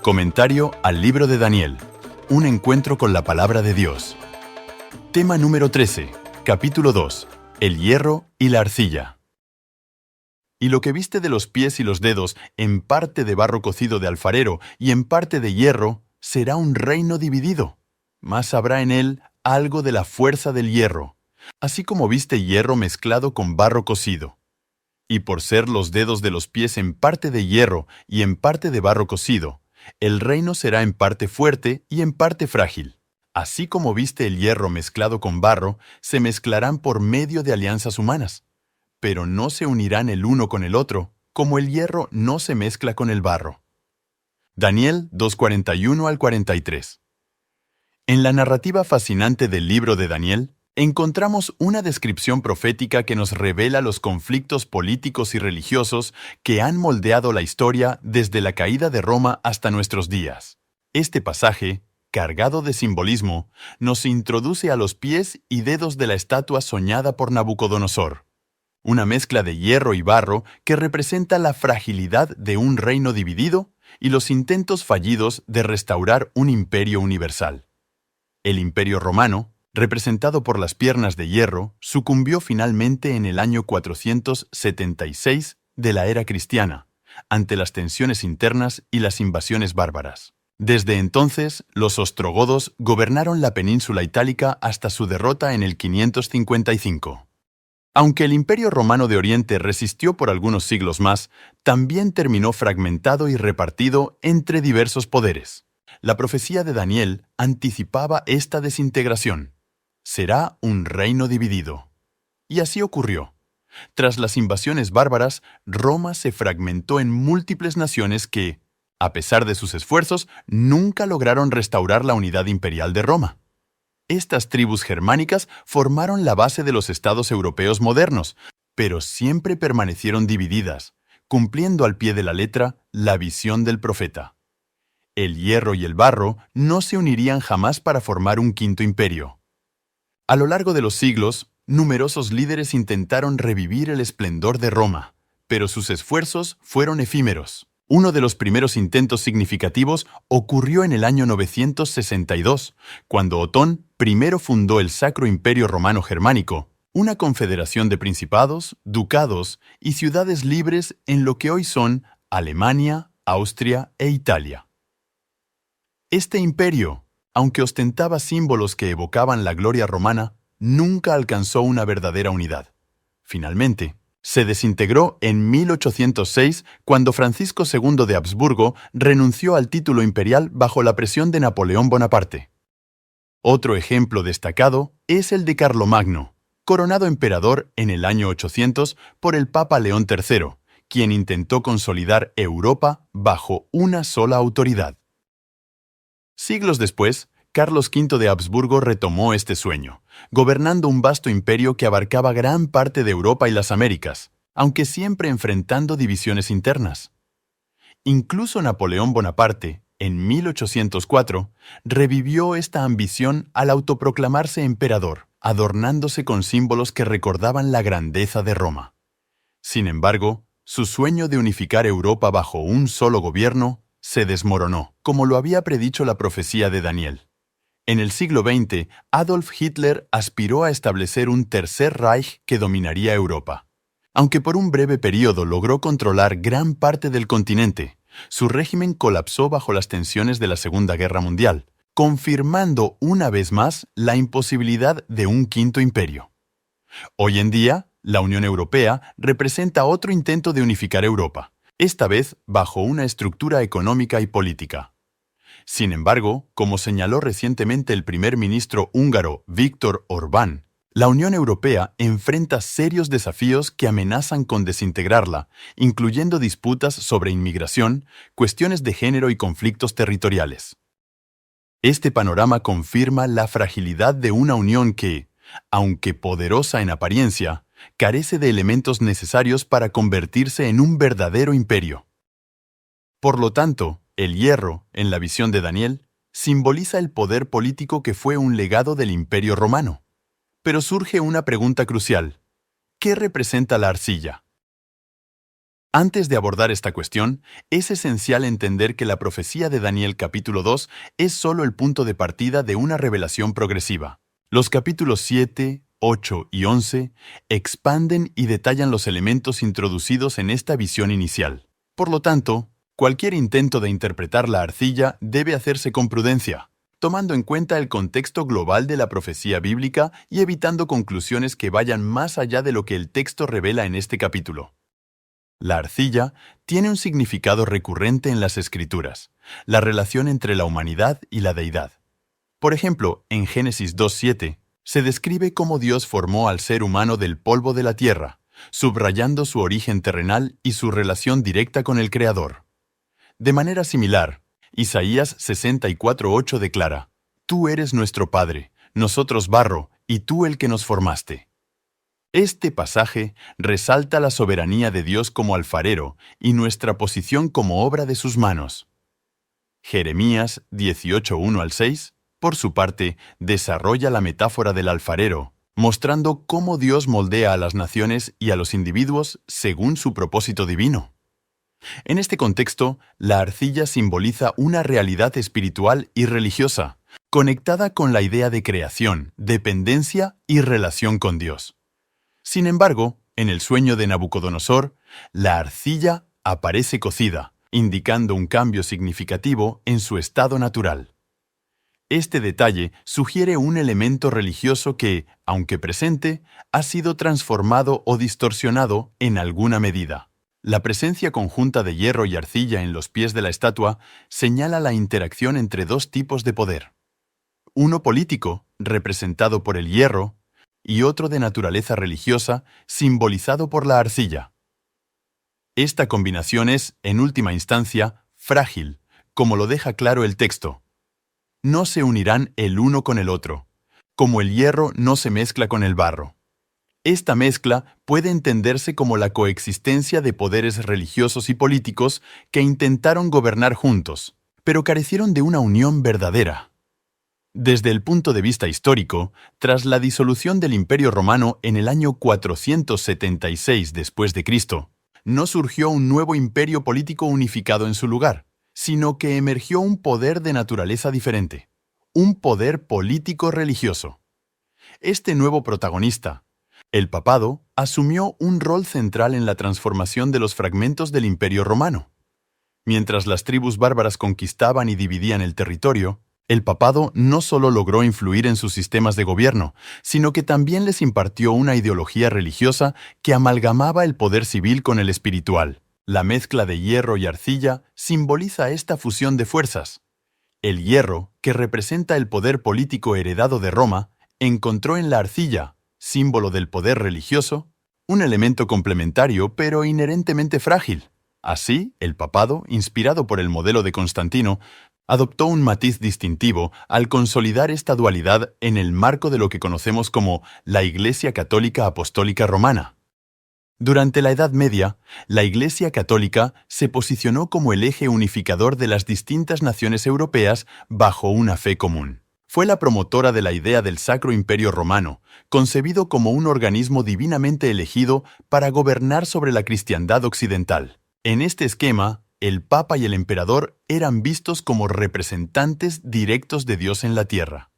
Comentario al libro de Daniel. Un encuentro con la palabra de Dios. Tema número 13, capítulo 2. El hierro y la arcilla. Y lo que viste de los pies y los dedos, en parte de barro cocido de alfarero y en parte de hierro, será un reino dividido. Mas habrá en él algo de la fuerza del hierro, así como viste hierro mezclado con barro cocido. Y por ser los dedos de los pies en parte de hierro y en parte de barro cocido, el reino será en parte fuerte y en parte frágil. Así como viste el hierro mezclado con barro, se mezclarán por medio de alianzas humanas, pero no se unirán el uno con el otro, como el hierro no se mezcla con el barro. Daniel 2:41 al 43. En la narrativa fascinante del libro de Daniel, encontramos una descripción profética que nos revela los conflictos políticos y religiosos que han moldeado la historia desde la caída de Roma hasta nuestros días. Este pasaje, cargado de simbolismo, nos introduce a los pies y dedos de la estatua soñada por Nabucodonosor, una mezcla de hierro y barro que representa la fragilidad de un reino dividido y los intentos fallidos de restaurar un imperio universal. El Imperio Romano, representado por las piernas de hierro, sucumbió finalmente en el año 476 de la era cristiana, ante las tensiones internas y las invasiones bárbaras. Desde entonces, los ostrogodos gobernaron la península itálica hasta su derrota en el 555. Aunque el Imperio Romano de Oriente resistió por algunos siglos más, también terminó fragmentado y repartido entre diversos poderes. La profecía de Daniel anticipaba esta desintegración. Será un reino dividido. Y así ocurrió. Tras las invasiones bárbaras, Roma se fragmentó en múltiples naciones que, a pesar de sus esfuerzos, nunca lograron restaurar la unidad imperial de Roma. Estas tribus germánicas formaron la base de los estados europeos modernos, pero siempre permanecieron divididas, cumpliendo al pie de la letra la visión del profeta. El hierro y el barro no se unirían jamás para formar un quinto imperio. A lo largo de los siglos, numerosos líderes intentaron revivir el esplendor de Roma, pero sus esfuerzos fueron efímeros. Uno de los primeros intentos significativos ocurrió en el año 962, cuando Otón primero fundó el Sacro Imperio Romano Germánico, una confederación de principados, ducados y ciudades libres en lo que hoy son Alemania, Austria e Italia. Este imperio, aunque ostentaba símbolos que evocaban la gloria romana, nunca alcanzó una verdadera unidad. Finalmente, se desintegró en 1806 cuando Francisco II de Habsburgo renunció al título imperial bajo la presión de Napoleón Bonaparte. Otro ejemplo destacado es el de Carlomagno, coronado emperador en el año 800 por el Papa León III, quien intentó consolidar Europa bajo una sola autoridad. Siglos después, Carlos V de Habsburgo retomó este sueño, gobernando un vasto imperio que abarcaba gran parte de Europa y las Américas, aunque siempre enfrentando divisiones internas. Incluso Napoleón Bonaparte, en 1804, revivió esta ambición al autoproclamarse emperador, adornándose con símbolos que recordaban la grandeza de Roma. Sin embargo, su sueño de unificar Europa bajo un solo gobierno se desmoronó, como lo había predicho la profecía de Daniel. En el siglo XX, Adolf Hitler aspiró a establecer un tercer Reich que dominaría Europa. Aunque por un breve periodo logró controlar gran parte del continente, su régimen colapsó bajo las tensiones de la Segunda Guerra Mundial, confirmando una vez más la imposibilidad de un quinto imperio. Hoy en día, la Unión Europea representa otro intento de unificar Europa, esta vez bajo una estructura económica y política. Sin embargo, como señaló recientemente el primer ministro húngaro Viktor Orbán, la Unión Europea enfrenta serios desafíos que amenazan con desintegrarla, incluyendo disputas sobre inmigración, cuestiones de género y conflictos territoriales. Este panorama confirma la fragilidad de una unión que, aunque poderosa en apariencia, carece de elementos necesarios para convertirse en un verdadero imperio. Por lo tanto, el hierro, en la visión de Daniel, simboliza el poder político que fue un legado del Imperio Romano. Pero surge una pregunta crucial. ¿Qué representa la arcilla? Antes de abordar esta cuestión, es esencial entender que la profecía de Daniel capítulo 2 es solo el punto de partida de una revelación progresiva. Los capítulos 7, 8 y 11 expanden y detallan los elementos introducidos en esta visión inicial. Por lo tanto, cualquier intento de interpretar la arcilla debe hacerse con prudencia, tomando en cuenta el contexto global de la profecía bíblica y evitando conclusiones que vayan más allá de lo que el texto revela en este capítulo. La arcilla tiene un significado recurrente en las Escrituras, la relación entre la humanidad y la deidad. Por ejemplo, en Génesis 2:7, se describe cómo Dios formó al ser humano del polvo de la tierra, subrayando su origen terrenal y su relación directa con el Creador. De manera similar, Isaías 64:8 declara: «Tú eres nuestro Padre, nosotros barro, y tú el que nos formaste». Este pasaje resalta la soberanía de Dios como alfarero y nuestra posición como obra de sus manos. Jeremías 18:1 al 6, por su parte, desarrolla la metáfora del alfarero, mostrando cómo Dios moldea a las naciones y a los individuos según su propósito divino. En este contexto, la arcilla simboliza una realidad espiritual y religiosa, conectada con la idea de creación, dependencia y relación con Dios. Sin embargo, en el sueño de Nabucodonosor, la arcilla aparece cocida, indicando un cambio significativo en su estado natural. Este detalle sugiere un elemento religioso que, aunque presente, ha sido transformado o distorsionado en alguna medida. La presencia conjunta de hierro y arcilla en los pies de la estatua señala la interacción entre dos tipos de poder. Uno político, representado por el hierro, y otro de naturaleza religiosa, simbolizado por la arcilla. Esta combinación es, en última instancia, frágil, como lo deja claro el texto. No se unirán el uno con el otro, como el hierro no se mezcla con el barro. Esta mezcla puede entenderse como la coexistencia de poderes religiosos y políticos que intentaron gobernar juntos, pero carecieron de una unión verdadera. Desde el punto de vista histórico, tras la disolución del Imperio Romano en el año 476 después de Cristo, no surgió un nuevo imperio político unificado en su lugar, sino que emergió un poder de naturaleza diferente, un poder político religioso. Este nuevo protagonista, el papado, asumió un rol central en la transformación de los fragmentos del Imperio Romano. Mientras las tribus bárbaras conquistaban y dividían el territorio, el papado no solo logró influir en sus sistemas de gobierno, sino que también les impartió una ideología religiosa que amalgamaba el poder civil con el espiritual. La mezcla de hierro y arcilla simboliza esta fusión de fuerzas. El hierro, que representa el poder político heredado de Roma, encontró en la arcilla, símbolo del poder religioso, un elemento complementario pero inherentemente frágil. Así, el papado, inspirado por el modelo de Constantino, adoptó un matiz distintivo al consolidar esta dualidad en el marco de lo que conocemos como la Iglesia Católica Apostólica Romana. Durante la Edad Media, la Iglesia Católica se posicionó como el eje unificador de las distintas naciones europeas bajo una fe común. Fue la promotora de la idea del Sacro Imperio Romano, concebido como un organismo divinamente elegido para gobernar sobre la cristiandad occidental. En este esquema, el Papa y el Emperador eran vistos como representantes directos de Dios en la tierra.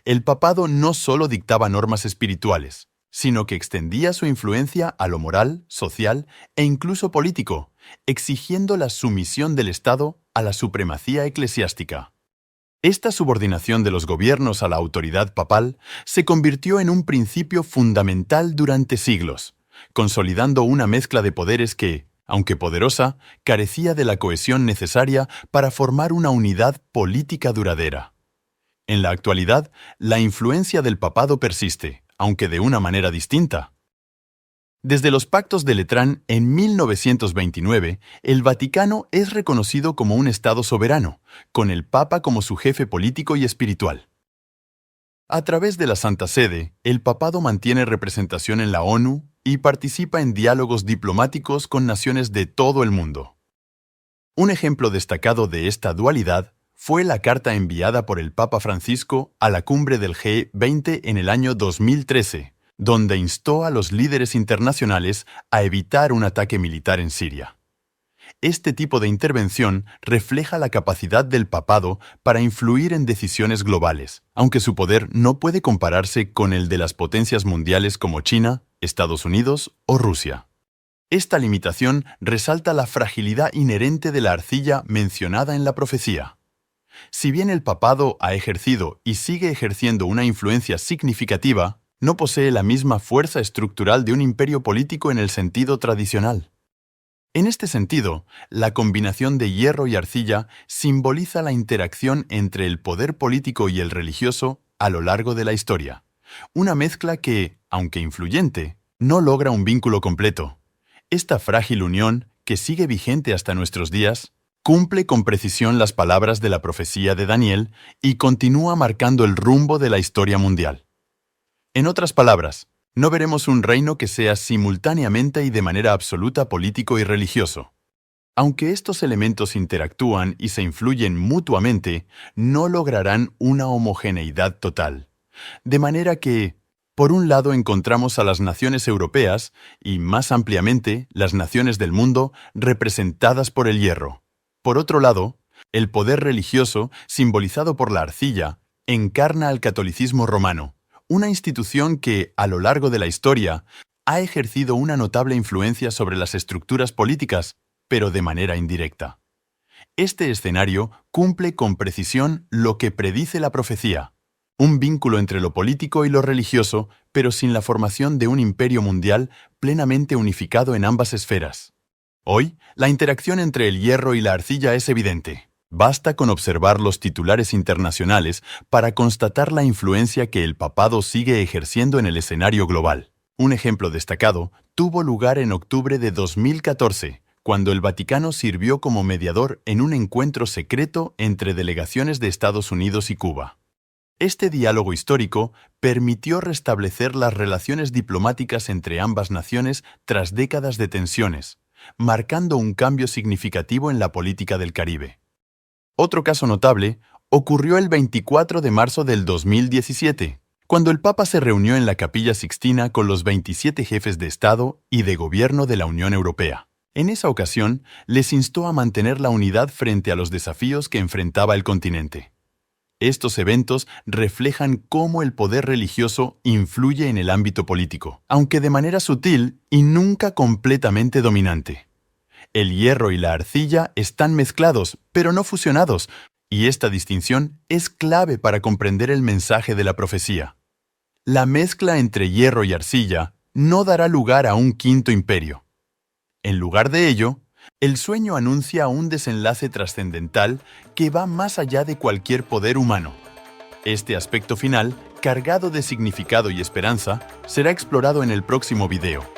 El papado no solo dictaba normas espirituales, sino que extendía su influencia a lo moral, social e incluso político, exigiendo la sumisión del Estado a la supremacía eclesiástica. Esta subordinación de los gobiernos a la autoridad papal se convirtió en un principio fundamental durante siglos, consolidando una mezcla de poderes que, aunque poderosa, carecía de la cohesión necesaria para formar una unidad política duradera. En la actualidad, la influencia del papado persiste, aunque de una manera distinta. Desde los pactos de Letrán en 1929, el Vaticano es reconocido como un Estado soberano, con el Papa como su jefe político y espiritual. A través de la Santa Sede, el papado mantiene representación en la ONU y participa en diálogos diplomáticos con naciones de todo el mundo. Un ejemplo destacado de esta dualidad fue la carta enviada por el Papa Francisco a la cumbre del G20 en el año 2013, donde instó a los líderes internacionales a evitar un ataque militar en Siria. Este tipo de intervención refleja la capacidad del papado para influir en decisiones globales, aunque su poder no puede compararse con el de las potencias mundiales como China, Estados Unidos o Rusia. Esta limitación resalta la fragilidad inherente de la arcilla mencionada en la profecía. Si bien el papado ha ejercido y sigue ejerciendo una influencia significativa, no posee la misma fuerza estructural de un imperio político en el sentido tradicional. En este sentido, la combinación de hierro y arcilla simboliza la interacción entre el poder político y el religioso a lo largo de la historia, una mezcla que, aunque influyente, no logra un vínculo completo. Esta frágil unión, que sigue vigente hasta nuestros días, cumple con precisión las palabras de la profecía de Daniel y continúa marcando el rumbo de la historia mundial. En otras palabras, no veremos un reino que sea simultáneamente y de manera absoluta político y religioso. Aunque estos elementos interactúan y se influyen mutuamente, no lograrán una homogeneidad total. De manera que, por un lado, encontramos a las naciones europeas y, más ampliamente, las naciones del mundo representadas por el hierro. Por otro lado, el poder religioso, simbolizado por la arcilla, encarna al catolicismo romano, una institución que, a lo largo de la historia, ha ejercido una notable influencia sobre las estructuras políticas, pero de manera indirecta. Este escenario cumple con precisión lo que predice la profecía: un vínculo entre lo político y lo religioso, pero sin la formación de un imperio mundial plenamente unificado en ambas esferas. Hoy, la interacción entre el hierro y la arcilla es evidente. Basta con observar los titulares internacionales para constatar la influencia que el papado sigue ejerciendo en el escenario global. Un ejemplo destacado tuvo lugar en octubre de 2014, cuando el Vaticano sirvió como mediador en un encuentro secreto entre delegaciones de Estados Unidos y Cuba. Este diálogo histórico permitió restablecer las relaciones diplomáticas entre ambas naciones tras décadas de tensiones, marcando un cambio significativo en la política del Caribe. Otro caso notable ocurrió el 24 de marzo del 2017, cuando el Papa se reunió en la Capilla Sixtina con los 27 jefes de Estado y de Gobierno de la Unión Europea. En esa ocasión, les instó a mantener la unidad frente a los desafíos que enfrentaba el continente. Estos eventos reflejan cómo el poder religioso influye en el ámbito político, aunque de manera sutil y nunca completamente dominante. El hierro y la arcilla están mezclados, pero no fusionados, y esta distinción es clave para comprender el mensaje de la profecía. La mezcla entre hierro y arcilla no dará lugar a un quinto imperio. En lugar de ello, el sueño anuncia un desenlace trascendental que va más allá de cualquier poder humano. Este aspecto final, cargado de significado y esperanza, será explorado en el próximo video.